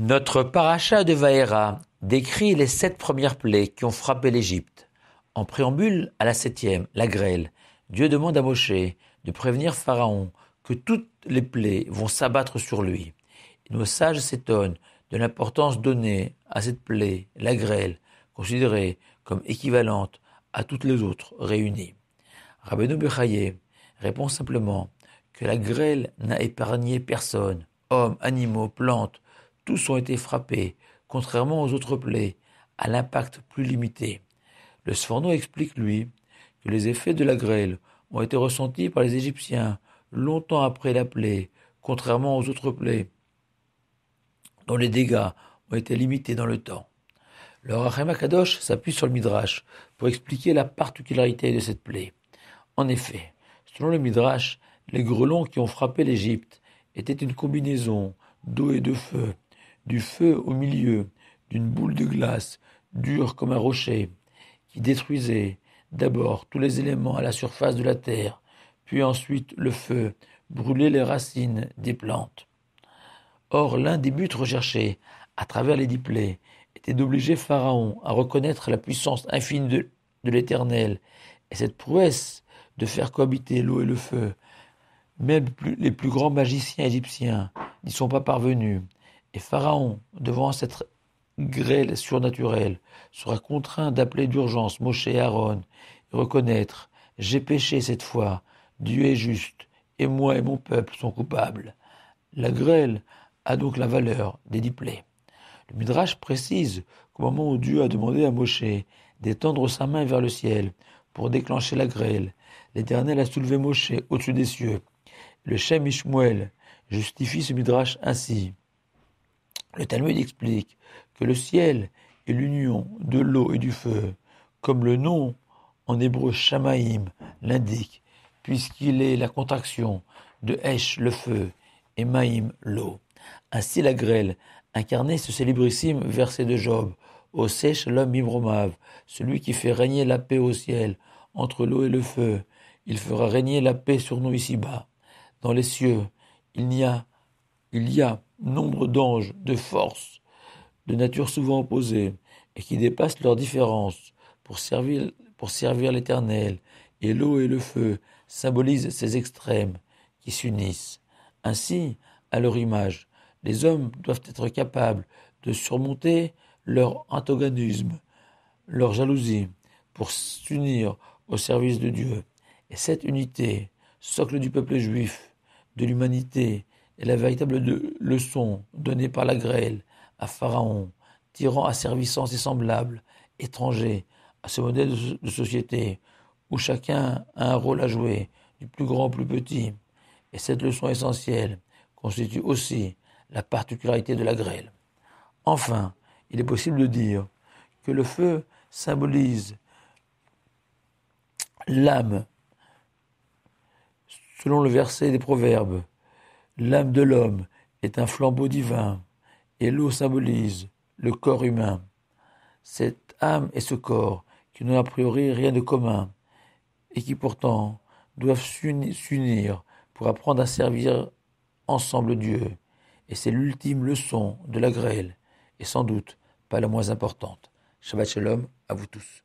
Notre paracha de Vaera décrit les 7 premières plaies qui ont frappé l'Égypte. En préambule à la 7e, la grêle, Dieu demande à Moshe de prévenir Pharaon que toutes les plaies vont s'abattre sur lui. Et nos sages s'étonnent de l'importance donnée à cette plaie, la grêle, considérée comme équivalente à toutes les autres réunies. Rabbeinu Bechaye répond simplement que la grêle n'a épargné personne, hommes, animaux, plantes, tous ont été frappés, contrairement aux autres plaies, à l'impact plus limité. Le Sforno explique, lui, que les effets de la grêle ont été ressentis par les Égyptiens longtemps après la plaie, contrairement aux autres plaies, dont les dégâts ont été limités dans le temps. Le Rachem Akadosh s'appuie sur le Midrash pour expliquer la particularité de cette plaie. En effet, selon le Midrash, les grêlons qui ont frappé l'Égypte étaient une combinaison d'eau et de feu, du feu au milieu d'une boule de glace dure comme un rocher, qui détruisait d'abord tous les éléments à la surface de la terre, puis ensuite le feu brûlait les racines des plantes. Or, l'un des buts recherchés à travers les 10 plaies était d'obliger Pharaon à reconnaître la puissance infinie de l'Éternel, et cette prouesse de faire cohabiter l'eau et le feu. Même les plus grands magiciens égyptiens n'y sont pas parvenus, et Pharaon, devant cette grêle surnaturelle, sera contraint d'appeler d'urgence Moshe et Aaron et reconnaître « J'ai péché cette fois, Dieu est juste, et moi et mon peuple sont coupables ». La grêle a donc la valeur des 10 plaies. Le Midrash précise qu'au moment où Dieu a demandé à Moshe d'étendre sa main vers le ciel pour déclencher la grêle, l'Éternel a soulevé Moshe au-dessus des cieux. Le Shem Ishmuel justifie ce Midrash ainsi. Le Talmud explique que le ciel est l'union de l'eau et du feu, comme le nom en hébreu Shamaïm l'indique, puisqu'il est la contraction de Esh, le feu, et Maïm, l'eau. Ainsi la grêle incarnait ce célébrissime verset de Job, Oseh Shalom Mimromav, celui qui fait régner la paix au ciel, entre l'eau et le feu, il fera régner la paix sur nous ici-bas. Dans les cieux, il y a nombre d'anges, de forces, de nature souvent opposées, et qui dépassent leurs différences pour servir l'Éternel, et l'eau et le feu symbolisent ces extrêmes qui s'unissent. Ainsi, à leur image, les hommes doivent être capables de surmonter leur antagonisme, leur jalousie, pour s'unir au service de Dieu. Et cette unité, socle du peuple juif, de l'humanité, est la véritable leçon donnée par la grêle à Pharaon, tyran asservissant ses semblables, étrangers à ce modèle de société où chacun a un rôle à jouer, du plus grand au plus petit. Et cette leçon essentielle constitue aussi la particularité de la grêle. Enfin, il est possible de dire que le feu symbolise l'âme. Selon le verset des Proverbes, l'âme de l'homme est un flambeau divin et l'eau symbolise le corps humain. Cette âme et ce corps qui n'ont a priori rien de commun et qui pourtant doivent s'unir pour apprendre à servir ensemble Dieu. Et c'est l'ultime leçon de la grêle et sans doute pas la moins importante. Shabbat Shalom à vous tous.